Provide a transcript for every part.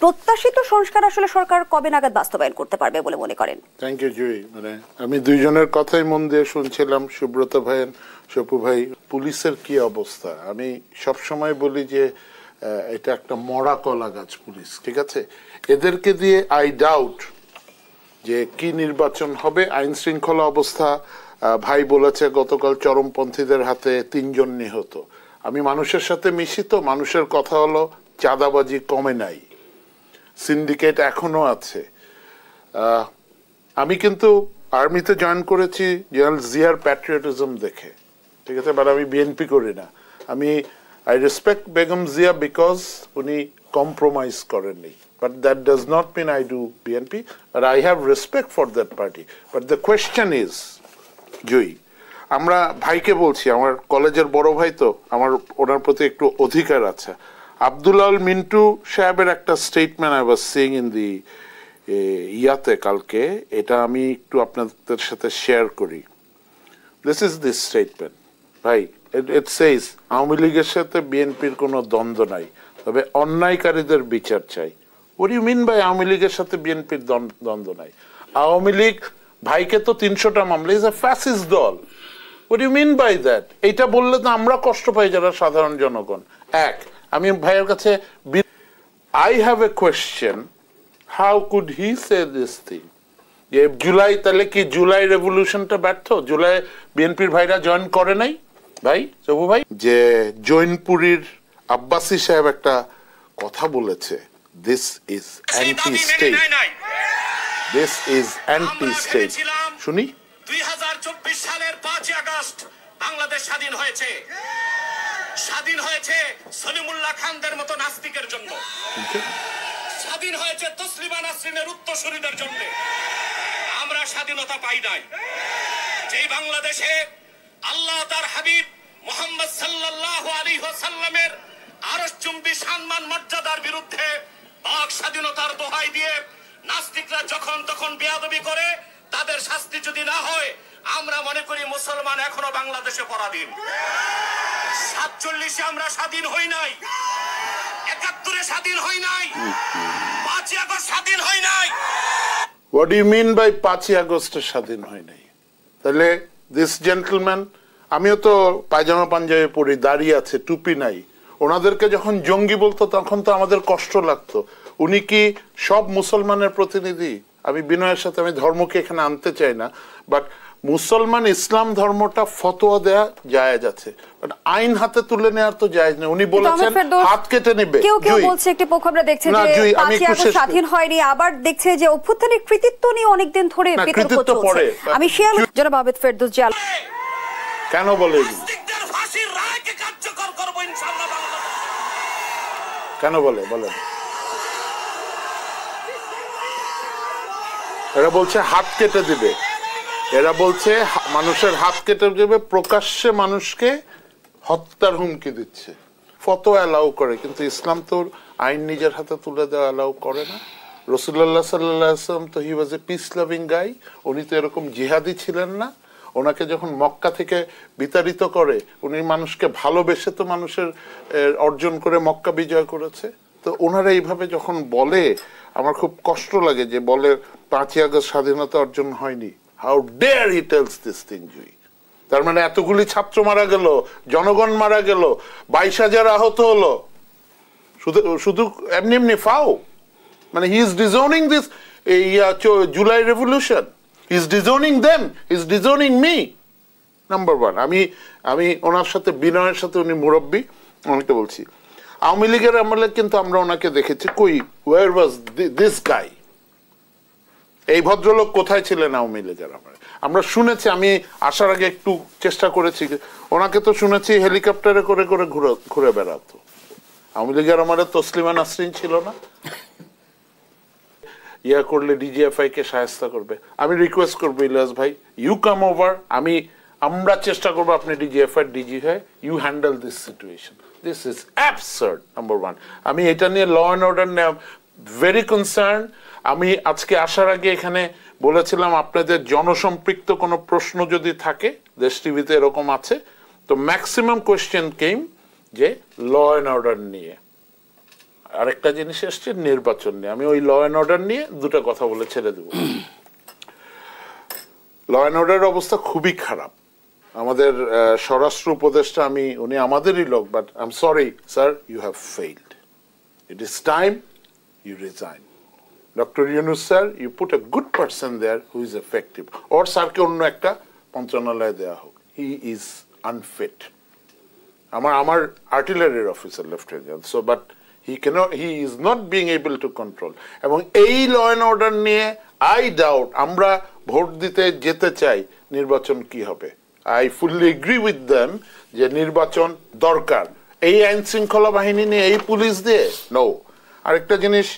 প্রত্যাশিত সংস্কার আসলে সরকার কবে নাগাদ বাস্তবায়ন করতে পারবে বলে মনে করেন? থ্যাংক ইউ জুই। মানে আমি দুইজনের কথাই মন দিয়ে শুনছিলাম, সুব্রত ভাই, সপু ভাই। পুলিশের কি অবস্থা, আমি সব সময় বলি যে এটা একটা মরা কলা গাছ পুলিশ, ঠিক আছে? এদেরকে দিয়ে আই ডাউট যে কি নির্বাচন হবে। আইন শৃঙ্খলা অবস্থা, ভাই বলেছে গতকাল চরমপন্থীদের হাতে 3 জন নিহত। আমি মানুষের সাথে মিশি, তো মানুষের কথা হলো চাঁদাবাজি কমে নাই, সিন্ডিকেট এখনো আছে। আমি কিন্তু আর্মিতে জয়েন করেছি জেনারেল জিয়ার প্যাট্রিয়টিজম দেখে, ঠিক আছে? বাট আমি বিএনপি করি না। আমি I respect Begum Zia because উনি কম্প্রোমাইজ করেননি, but that does not mean I do BNP, but I have respect for that party. But the question is, জয়ী, আমরা ভাইকে বলছি, আমার কলেজের বড় ভাই, তো আমার ওনার প্রতি একটু অধিকার আছে। আব্দুল্লাহ মিন্টু সাহেবের একটা statement I was seeing in the ইয়াতে কালকে, এটা আমি একটু আপনাদের সাথে শেয়ার করি। দিস ইজ দিস স্টেটমেন্ট, ভাই। ইট সেজ আওয়ামী লীগের সাথে বিএনপির কোনো দ্বন্দ্ব নাই, তবে অন্যায়কারীদের বিচার চাই। What you mean by Awami লীগের সাথে বিএনপির দ্বন্দ্ব নাই? আওয়ামী লীগ ভাইকে তো 300টা মামলা, ইজ এ ফ্যাসিস্ট দল। What you mean by that? এইটা বললে তো আমরা কষ্ট পাই যারা সাধারণ জনগণ। এক, আমি ভাইয়ের কাছে, I have a question, how could he say this thing? যে জুলাই, তাহলে কি জুলাই রেভলিউশনটা ব্যর্থ? জুলাই বিএনপির ভাইরা জয়েন করে নাই? ভাই সবু ভাই, যে জৈনপুরীর আব্বাসী সাহেব একটা কথা বলেছে, this is anti state, this is anti state. শুনি, 2024 সালের 5 আগস্ট বাংলাদেশ স্বাধীন হয়েছে। স্বাধীন হয়েছে সলিমুল্লাহ খানদের মতো নাস্তিকের জন্য, স্বাধীন হয়েছে তসলিমা নাসরিনের উত্তরসূরিদের জন্য। আমরা স্বাধীনতা পাই নাই যেই বাংলাদেশে আল্লাহ তার হাবিব মুহাম্মদ সাল্লাল্লাহু আলাইহি ওয়াসাল্লামের আরশচুম্বী সম্মান মর্যাদার বিরুদ্ধে বাক স্বাধীনতার দোহাই দিয়ে নাস্তিকরা যখন তখন বেয়াদবি করে, তাদের শাস্তি যদি না হয়, আমরা মনে করি মুসলমান এখনো বাংলাদেশে পরাধীন। 47-এ আমরা স্বাধীন হই নাই, 71-এ স্বাধীন হই নাই, 5 আগস্ট স্বাধীন হই নাই। হোয়াট ইউ মিন বাই 5 আগস্টে স্বাধীন হয় নাই? তাহলে দিস জেন্টলম্যান, আমিও তো পায়জামা পাঞ্জাবি পরি, দাঁড়িয়ে আছে, টুপি নাই। ওনাদেরকে যখন জঙ্গি বলতো তখন তো আমাদের কষ্ট লাগতো। উনি কি সব মুসলমানের প্রতিনিধি? আমি বিনয়ের সাথে, আমি ধর্মকে এখানে আনতে চাই না, বাট মুসলমান ইসলাম ধর্মটা ফতোয়া দেয়া জায়েজ আছে, বাট আইন হাতে তুলে নেওয়ার তো জায়েজ নেই। উনি বলেছেন হাত কেটে নেবে। কেউ কেউ বলছে, একটি পক্ষ আমরা দেখছি যে 5 আগস্ট স্বাধীন হয়নি, আবার দেখছে যে অভ্যুত্থানের কৃতিত্ব নিয়ে অনেকদিন ধরে বিতর্ক চলছে। আমি শেয়ার জনাব আবেদ ফেরদৌস জাল কেন বলে, ফাঁসির রায়কে কার্যকর করব ইনশাআল্লাহ বাংলাদেশে, কেন বলে বলেন? এরা বলছে হাত কেটে দিবে, এরা বলছে মানুষের হাত কেটে দেবে, প্রকাশ্যে মানুষকে হত্যার হুমকি দিচ্ছে, ফতোয়া অ্যালাউ করে। কিন্তু ইসলাম তো আইন নিজের হাতে তুলে দেওয়া অ্যালাউ করে না। রাসূলুল্লাহ সাল্লাল্লাহু আলাইহি ওয়াসাল্লাম তো হি ওয়াজ এ পিস লাভিং গাই, উনি তো এরকম জিহাদি ছিলেন না। ওনাকে যখন মক্কা থেকে বিতাড়িত করে, উনি মানুষকে ভালোবেসে তো মানুষের অর্জন করে মক্কা বিজয় করেছে। তো ওনারা এইভাবে যখন বলে, আমার খুব কষ্ট লাগে যে বলে 5 আগস্ট স্বাধীনতা অর্জন হয়নি। How dare he tells this thing, জুই। তার মানে এতগুলি ছাত্র মারা গেল, জনগণ মারা গেল, 22,000 আহত হলো, শুধু এমনি এমনি ফাও? মানে he is disowning this July revolution, he is disowning them, he is disowning me. Number 1, আমি ওনার সাথে, বিনয়ের সাথে, উনি মুরব্বী, ওনাকে বলছি আওয়ামী লীগের আমলে কিন্তু আমরা ওনাকে দেখেছি, কই, ওয়ার ওয়াজ দিস গাই? এই ভদ্রলোক কোথায় ছিলেন আওয়ামী লীগের আমলে? আমরা শুনেছি, আমি আসার আগে একটু চেষ্টা করেছি, ওনাকে তো শুনেছি হেলিকপ্টারে করে করে ঘুরে বেড়াতো। আওয়ামী লীগের আমলে তসলিমা নাসরিন ছিল না? ইয়া করলে ডিজিএফআই কে সাহায্য করবে। আমি রিকোয়েস্ট করবো ইলিয়াস ভাই, ইউ কাম ওভার, আমরা চেষ্টা করবো আপনি ডিজিএফআই ডিজি হয়, you handle this situation. This is absurd, number 1। আমি এটা নিয়ে ল অ্যান্ড অর্ডার নিয়ে ভেরি কনসার্ন। আমি আজকে আসার আগে এখানে বলেছিলাম, আপনাদের জনসম্পৃক্ত কোনো প্রশ্ন যদি থাকে, দেশ টিভিতে এরকম আছে, তো ম্যাক্সিমাম কোয়েশ্চেন কেম যে ল অ্যান্ড অর্ডার নিয়ে। আরেকটা জিনিস এসছে নির্বাচন নিয়ে। আমি ওই ল অ্যান্ড অর্ডার নিয়ে দুটো কথা বলে ছেড়ে দেব। ল অ্যান্ড অর্ডারের অবস্থা খুবই খারাপ। আমাদের স্বরাষ্ট্র উপদেষ্টা, উনি আমাদেরই লোক, but I am sorry sir, you have failed. It is time you resign. Doctor Yunus sir, you put a good person there who is effective. ওর স্যারকে অন্য একটা মন্ত্রণালয়ে দেওয়া হোক। He is unfit. আমার আর্টিলারির officer lieutenant, so but he is not being able to control. এবং এই ল অ্যান্ড অর্ডার নিয়ে আই ডাউট আমরা ভোট দিতে যেতে চাই, নির্বাচন কি হবে। I fully agree with them যে নির্বাচন দরকার। এই আইন শৃঙ্খলা বাহিনী নিয়ে, এই পুলিশ দিয়ে নো। আরেকটা জিনিস,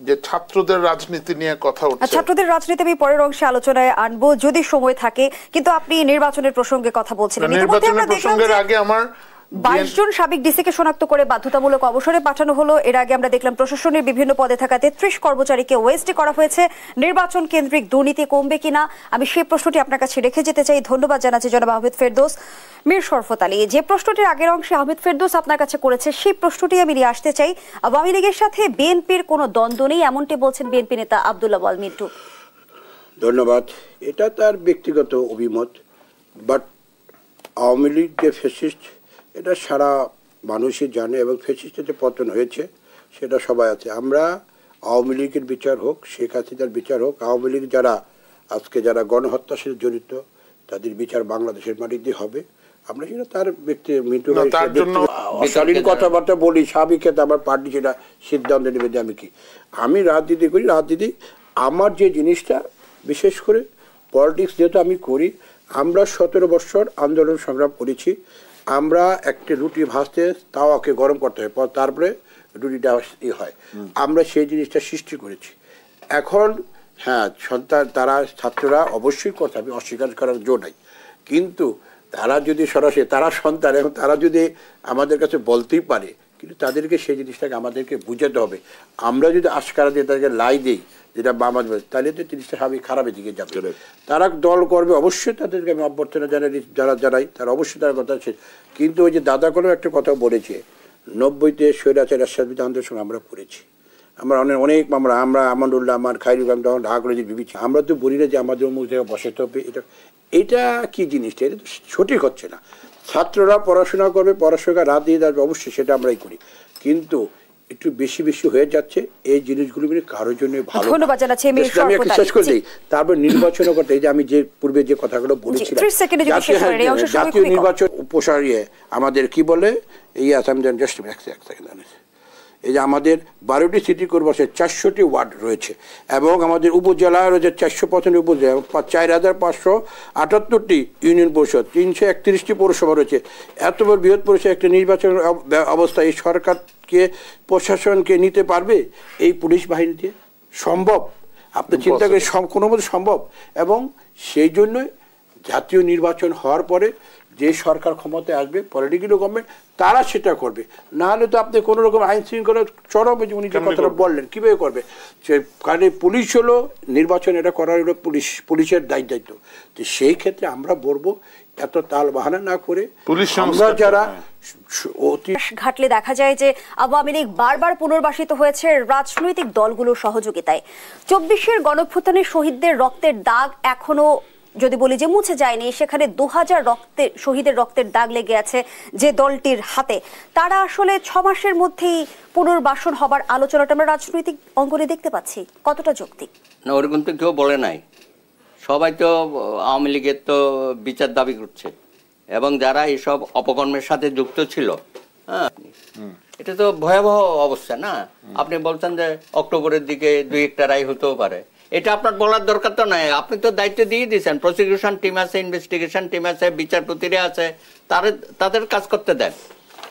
যে ছাত্রদের রাজনীতি নিয়ে কথা উঠছে, ছাত্রদের রাজনীতি আমি পরের অংশে আলোচনায় আনবো যদি সময় থাকে, কিন্তু আপনি নির্বাচনের প্রসঙ্গে কথা বলছিলেন। নির্বাচনের প্রসঙ্গের আগে আমার 22 জন সাবেক ডিসিকে শনাক্ত করে বাধ্যতামূলক অবসরে পাঠানো হলো। এর আগে আমরা দেখলাম প্রশাসনের বিভিন্ন পদে থাকা 33 কর্মচারীকে ওয়েস্টে করা হয়েছে। নির্বাচন কেন্দ্রিক দুর্নীতি কমবে কিনা, আমি সেই প্রশ্নটি আপনার কাছে রেখে যেতে চাই। ধন্যবাদ জানাচ্ছি জনাব আহমেদ ফেরদৌস। মীর শরফত আলী, যে প্রশ্নটির আগের অংশে আহমেদ ফেরদৌস আপনার কাছে করেছে, সেই প্রশ্নটি আমি নিয়ে আসতে চাই। আওয়ামী লীগের সাথে বিএনপির কোনো দ্বন্দ্ব নেই, এমনটি বলছেন বিএনপি নেতা আব্দুল আওয়াল মিন্টু। ধন্যবাদ। এটা তার ব্যক্তিগত অভিমত, বাট আওয়ামী লীগ যে ফ্যাসিস্ট এটা সারা মানুষই জানে, এবং ফ্যাসিস্টের যে পতন হয়েছে সেটা সবাই আছে। আমরা আওয়ামী লীগের বিচার হোক, শেখ হাসিনার বিচার হোক, আওয়ামী লীগ যারা গণহত্যার সাথে জড়িত তাদের বিচার বাংলাদেশের মাটিতে হবে। আমরা সেটা তার ব্যক্তি অশালীন কথাবার্তা বলি, স্বাভাবিক ক্ষেত্রে আমার পার্টি সেটা সিদ্ধান্ত নেবে যে আমি রাজনীতি করি। রাজনীতি আমার যে জিনিসটা, বিশেষ করে পলিটিক্স যেহেতু আমি করি, আমরা 17 বছর আন্দোলন সংগ্রাম করেছি। আমরা একটা রুটি ভাজতে তাওয়াকে গরম করতে হয়, তারপরে রুটিটা হয়। আমরা সেই জিনিসটা সৃষ্টি করেছি। এখন হ্যাঁ, ছাত্ররা অবশ্যই কথা, আমি অস্বীকার করার জো নাই, কিন্তু তারা যদি সরাসরি তারা সন্তান এবং তারা যদি আমাদের কাছে বলতেই পারে, কিন্তু তাদেরকে সেই জিনিসটাকে আমাদেরকে বুঝাতে হবে। আমরা যদি আশকারা দিয়ে তাদেরকে লাই দিই যেটা বামাজ, তাহলে তো জিনিসটা স্বাভাবিক খারাপের দিকে যাবে। তারা দল করবে, অবশ্যই তাদেরকে আমি অভ্যর্থনা জানাই তারা অবশ্যই তার কথা আছে। কিন্তু ওই যে দাদা কোনো একটা কথা বলেছে, 90-তে স্বৈরাচার এরশাদ বিরোধী আন্দোলনের সঙ্গে আমরা পড়েছি। আমরা অনেক আমরা আমানুল্লাহ, আমার খাইরুল তখন ঢাকা কলেজে বিবিছি। আমরা তো বলি না যে আমাদের অমুক জায়গায় বসাতে হবে। এটা কি জিনিসটা, এটা তো সঠিক হচ্ছে না। ছাত্ররা পড়াশোনা করবে, পড়াশোনা রাত দিয়ে যাবে, অবশ্যই সেটা আমরাই করি, কিন্তু একটু বেশি হয়ে যাচ্ছে। এই জিনিসগুলো কারোর জন্য ভালো। আমি একটা শেষ করে দিই, তারপর নির্বাচন করতে, এই যে আমি যে পূর্বে যে কথাগুলো বলেছিলাম, জাতীয় নির্বাচন উপসারিয়ে আমাদের কি বলে এই আসাম, এই যে আমাদের 12টি সিটি কর্পোরেশন 400টি ওয়ার্ড রয়েছে, এবং আমাদের উপজেলা রয়েছে 455 উপজেলা, 4578টি ইউনিয়ন পরিষদ, 331টি পৌরসভা রয়েছে। এত বড় বৃহৎ পরিষদ একটা নির্বাচন অবস্থা, এই সরকারকে, প্রশাসনকে নিতে পারবে এই পুলিশ বাহিনী দিয়ে? সম্ভব? আপনি চিন্তা করে কোনো মতো সম্ভব? এবং সেই জন্যই জাতীয় নির্বাচন হওয়ার পরে যে সরকার ক্ষমতায় আসবে, পলিটিক্যাল গভর্নমেন্ট, তারা সেটা করবে। না হলে তো আপনি কোনো রকম আইন শৃঙ্খলা চরম, উনি যে কথাটা বললেন, কীভাবে করবে? কারণ পুলিশ হলো নির্বাচন, এটা করার হলো পুলিশের দায়িত্ব। তো সেই ক্ষেত্রে আমরা বলবো এত তাল বাহানা না করে আমরা যারা ঘাটলে দেখা যায় যে আওয়ামী লীগ বারবার পুনর্বাসিত হয়েছে রাজনৈতিক দলগুলোর সহযোগিতায়। 24-এর গণঅভ্যুত্থানের শহীদদের রক্তের দাগ এখনো যদি বলি যে মুছে যায়নি, সেখানে 2000 শহীদের রক্তের দাগ লেগে আছে যে দলটির হাতে। তারা আসলে 6 মাসের মধ্যেই পুনর্বাসন হবার আলোচনাটা আমরা রাজনৈতিক অঙ্গনে দেখতে পাচ্ছি, কতটা যৌক্তিক? না, ওরকম তো কেউ বলে নাই। সবাই তো আওয়ামী লীগের তো বিচার দাবি করছে, এবং যারা এইসব অপকর্মের সাথে যুক্ত ছিল, হ্যাঁ, এটা তো ভয়াবহ অবস্থা না? আপনি বলছেন যে অক্টোবরের দিকে 2-1টা রায় হতেও পারে, এটা আপনার বলার দরকার তো নাই। আপনি তো দায়িত্ব দিয়ে দিয়েছেন, প্রসিকিউশন টিম আছে, ইনভেস্টিগেশন টিম আছে, বিচারপতিরা আছে, তাদের কাজ করতে দেন।